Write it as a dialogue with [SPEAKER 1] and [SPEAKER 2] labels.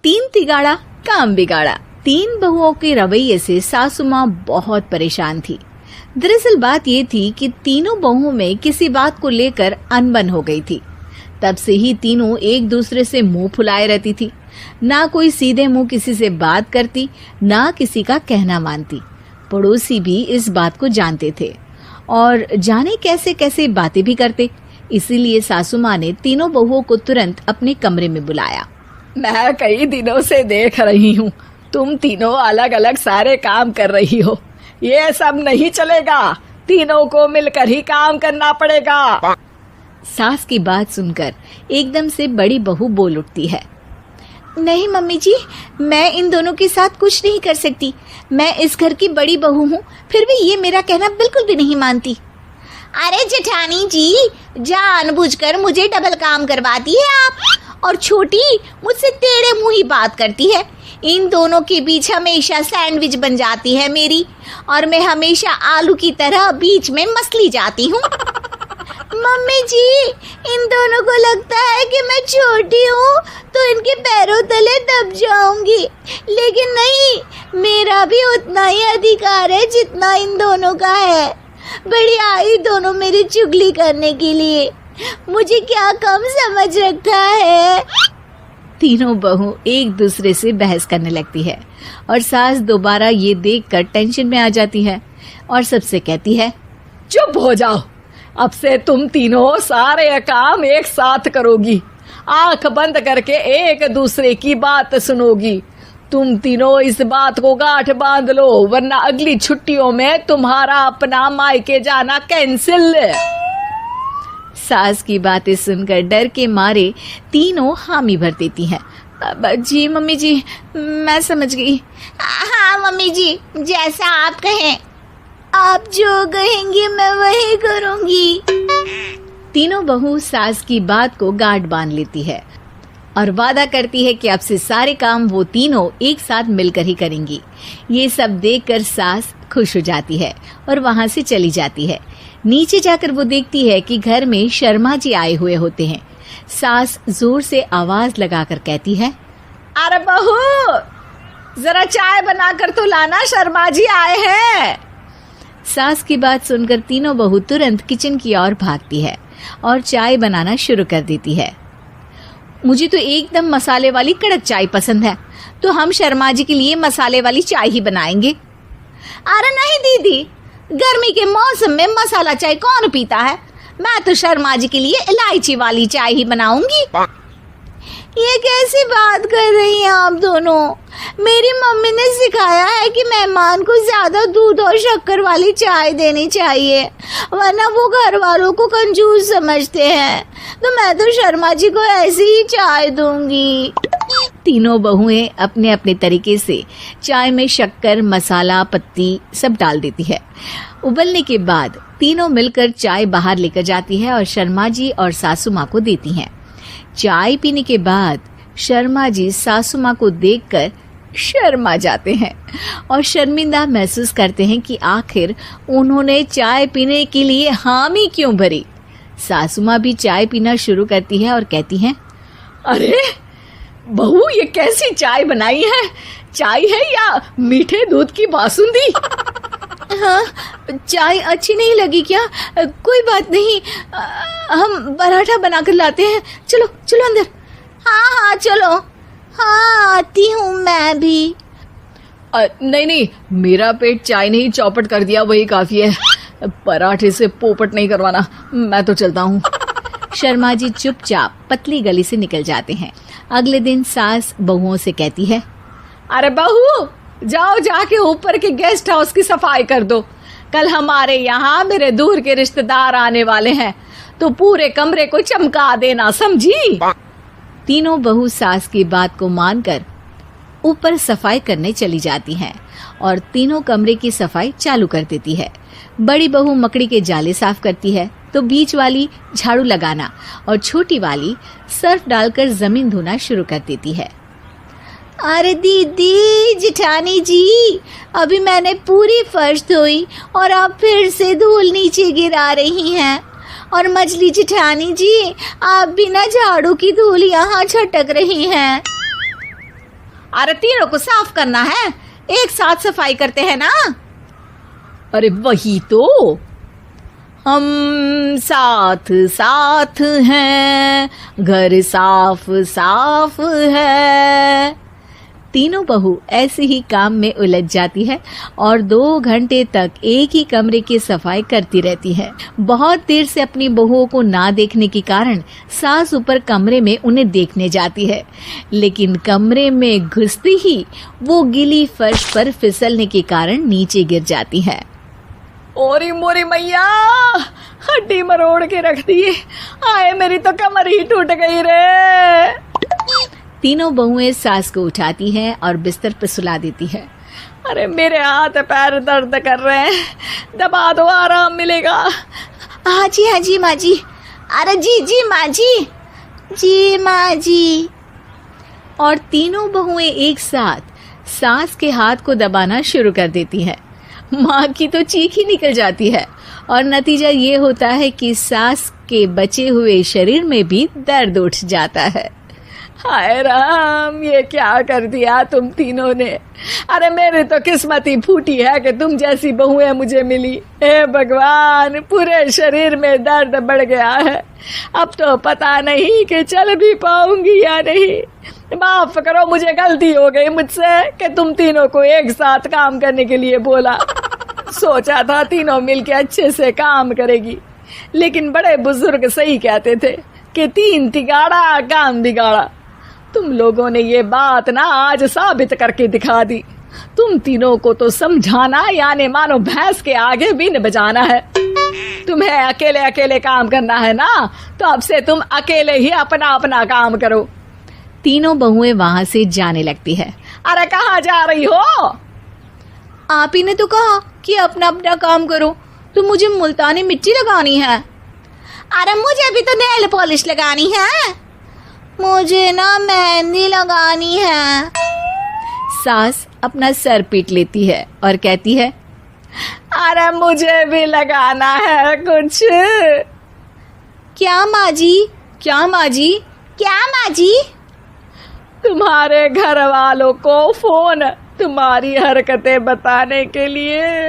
[SPEAKER 1] तीन तिगाड़ा काम बिगाड़ा। तीन बहुओं के रवैये से सासू माँ बहुत परेशान थी। दरअसल बात ये थी कि तीनों बहुओं में किसी बात को लेकर अनबन हो गई थी। तब से ही तीनों एक दूसरे से मुंह फुलाए रहती थी। ना कोई सीधे मुंह किसी से बात करती, ना किसी का कहना मानती। पड़ोसी भी इस बात को जानते थे और जाने कैसे कैसे बातें भी करते। इसीलिए सासू माँ ने तीनों बहुओं को तुरंत अपने कमरे में बुलाया।
[SPEAKER 2] मैं कई दिनों से देख रही हूँ, तुम तीनों अलग अलग सारे काम कर रही हो। ये सब नहीं चलेगा, तीनों को मिलकर ही काम करना पड़ेगा।
[SPEAKER 1] सास की बात सुनकर एकदम से बड़ी बहू बोल उठती है। नहीं मम्मी जी, मैं इन दोनों के साथ कुछ नहीं कर सकती। मैं इस घर की बड़ी बहू हूँ, फिर भी ये मेरा कहना बिल्कुल भी नहीं मानती।
[SPEAKER 3] अरे जेठानी जी, जानबूझकर मुझे डबल काम करवाती है आप। और छोटी मुझसे टेढ़े मुंह ही बात करती है। इन दोनों के बीच हमेशा सैंडविच बन जाती है मेरी, और मैं हमेशा आलू की तरह बीच में मसली जाती हूँ। मम्मी जी, इन दोनों को लगता है कि मैं छोटी हूँ तो इनके पैरों तले दब जाऊंगी, लेकिन नहीं, मेरा भी उतना ही अधिकार है जितना इन दोनों का है। बड़ी आई दोनों मेरी चुगली करने के लिए, मुझे क्या कम समझ रखा है।
[SPEAKER 1] तीनों बहू एक दूसरे से बहस करने लगती है और सास दोबारा ये देखकर टेंशन में आ जाती है और सबसे कहती है,
[SPEAKER 2] चुप हो जाओ, अब से तुम तीनों सारे काम एक साथ करोगी। आंख बंद करके एक दूसरे की बात सुनोगी। तुम तीनों इस बात को गांठ बांध लो, वरना अगली छुट्टियों में तुम्हारा अपना मायके जाना कैंसिल।
[SPEAKER 1] सास की बातें सुनकर डर के मारे तीनों हामी भर देती हैं। जी मम्मी जी, मैं समझ गई।
[SPEAKER 3] हाँ मम्मी जी, जैसा आप कहें। आप जो कहेंगी मैं वही करूंगी।
[SPEAKER 1] तीनों बहू सास की बात को गांठ बांध लेती है और वादा करती है कि अब से सारे काम वो तीनों एक साथ मिलकर ही करेंगी। ये सब देखकर सास खुश हो जाती है और वहां से चली जाती है। नीचे जाकर वो देखती है कि घर में शर्मा जी आए हुए होते हैं। सास जोर से आवाज लगाकर कहती है,
[SPEAKER 2] अरे बहू, जरा चाय बनाकर तो लाना, शर्मा जी आए हैं।
[SPEAKER 1] सास की बात सुनकर तीनों बहू तुरंत किचन की ओर भागती है और चाय बनाना शुरू कर देती है। मुझे तो एकदम मसाले वाली कड़क चाय पसंद है, तो हम शर्मा जी के लिए मसाले वाली चाय ही बनाएंगे।
[SPEAKER 3] अरे नहीं दीदी, गर्मी के मौसम में मसाला चाय कौन पीता है? मैं तो शर्मा जी के लिए इलायची वाली चाय ही बनाऊंगी। ये कैसी बात कर रही हैं आप दोनों? मेरी मम्मी ने सिखाया है कि मेहमान को ज्यादा दूध और शक्कर वाली चाय देनी चाहिए, वरना वो घर वालों को कंजूस समझते हैं। तो मैं तो शर्मा जी को ऐसी ही चाय दूंगी।
[SPEAKER 1] तीनों बहुएं अपने अपने तरीके से चाय में शक्कर, मसाला, पत्ती सब डाल देती है। उबलने के बाद तीनों मिलकर चाय बाहर लेकर जाती है और शर्मा जी और सासू माँ को देती हैं। चाय पीने के बाद शर्मा जी सासू माँ को देखकर शर्मा जाते हैं और शर्मिंदा महसूस करते हैं कि आखिर उन्होंने चाय पीने के लिए हामी क्यों भरी। सासू माँ भी चाय पीना शुरू करती है और कहती हैं,
[SPEAKER 2] अरे बहू, ये कैसी चाय बनाई है? चाय है या मीठे दूध की बासुंदी?
[SPEAKER 1] हाँ, चाय अच्छी नहीं लगी क्या? कोई बात नहीं, हम पराठा बनाकर लाते हैं। चलो चलो अंदर।
[SPEAKER 3] हाँ हाँ चलो, हाँ आती हूँ मैं भी।
[SPEAKER 2] नहीं नहीं, मेरा पेट चाय ने ही चौपट कर दिया, वही काफी है। पराठे से पोपट नहीं करवाना, मैं तो चलता हूँ।
[SPEAKER 1] शर्मा जी चुपचाप पतली गली से निकल जाते हैं। अगले दिन सास बहुओं से कहती है,
[SPEAKER 2] अरे बहू, जाओ जाके ऊपर के गेस्ट हाउस की सफाई कर दो। कल हमारे यहाँ मेरे दूर के रिश्तेदार आने वाले हैं, तो पूरे कमरे को चमका देना, समझी?
[SPEAKER 1] तीनों बहू सास की बात को मानकर ऊपर सफाई करने चली जाती हैं और तीनों कमरे की सफाई चालू कर देती है। बड़ी बहू मकड़ी के जाले साफ करती है, तो बीच वाली झाड़ू लगाना और छोटी वाली सर्फ डालकर जमीन धोना शुरू कर देती है।
[SPEAKER 3] अरे दीदी, जेठानी जी, अभी मैंने पूरी फर्श धोई और आप फिर से धूल नीचे गिरा रही हैं। और मछली जेठानी जी, आप बिना झाड़ू की धूल यहाँ छटक रही हैं। अरे तीनों को साफ करना है, एक साथ सफाई करते हैं ना।
[SPEAKER 2] अरे वही तो, हम साथ साथ हैं, घर साफ साफ है।
[SPEAKER 1] तीनों बहू ऐसे ही काम में उलझ जाती है और 2 घंटे तक एक ही कमरे की सफाई करती रहती है। बहुत देर से अपनी बहुओं को ना देखने के कारण सास ऊपर कमरे में उन्हें देखने जाती है, लेकिन कमरे में घुसती ही वो गीली फर्श पर फिसलने के कारण नीचे गिर जाती है।
[SPEAKER 2] ओरी मोरी मैया, हड्डी मरोड़ के रख दी। आए मेरी तो कमर ही टूट गई रे।
[SPEAKER 1] तीनों बहुएं सास को उठाती हैं और बिस्तर पर सुला देती है।
[SPEAKER 2] अरे मेरे हाथ पैर दर्द कर रहे हैं, दबा दो, आराम मिलेगा।
[SPEAKER 3] हाँ जी माँ जी। अरे जी माँ जी, जी माँ जी।
[SPEAKER 1] और तीनों बहुएं एक साथ सास के हाथ को दबाना शुरू कर देती हैं। माँ की तो चीख ही निकल जाती है और नतीजा ये होता है कि सास के बचे हुए शरीर में भी दर्द उठ जाता है।
[SPEAKER 2] हाय राम, ये क्या कर दिया तुम तीनों ने। अरे मेरी तो किस्मत ही फूटी है कि तुम जैसी बहुएं मुझे मिली। हे भगवान, पूरे शरीर में दर्द बढ़ गया है। अब तो पता नहीं कि चल भी पाऊंगी या नहीं। माफ करो, मुझे गलती हो गई मुझसे कि तुम तीनों को एक साथ काम करने के लिए बोला। सोचा था तीनों मिलके अच्छे से काम करेगी, लेकिन बड़े बुजुर्ग सही कहते थे कि 3 तिगाड़ा काम बिगाड़ा। तुम लोगों ने ये बात ना आज साबित करके दिखा दी। तुम तीनों को तो समझाना यानी मानो भैंस के आगे भी न बजाना है। तुम्हें अकेले अकेले काम करना है ना, तो अब से तुम अकेले ही अपना अपना काम करो।
[SPEAKER 1] तीनों बहुएं वहां से जाने लगती है।
[SPEAKER 2] अरे कहाँ जा रही हो?
[SPEAKER 3] आप ही ने तो कहा कि अपना अपना काम करो, तो मुझे मुल्तानी मिट्टी लगानी है। अरे मुझे भी तो नेल पॉलिश लगानी है, मुझे ना मेहंदी लगानी है।
[SPEAKER 1] सास अपना सर पीट लेती है और कहती है,
[SPEAKER 2] अरे मुझे भी लगाना है कुछ।
[SPEAKER 3] क्या माँ जी? क्या माँ जी? क्या माँ जी?
[SPEAKER 2] तुम्हारे घर वालों को फोन तुम्हारी हरकतें बताने के लिए।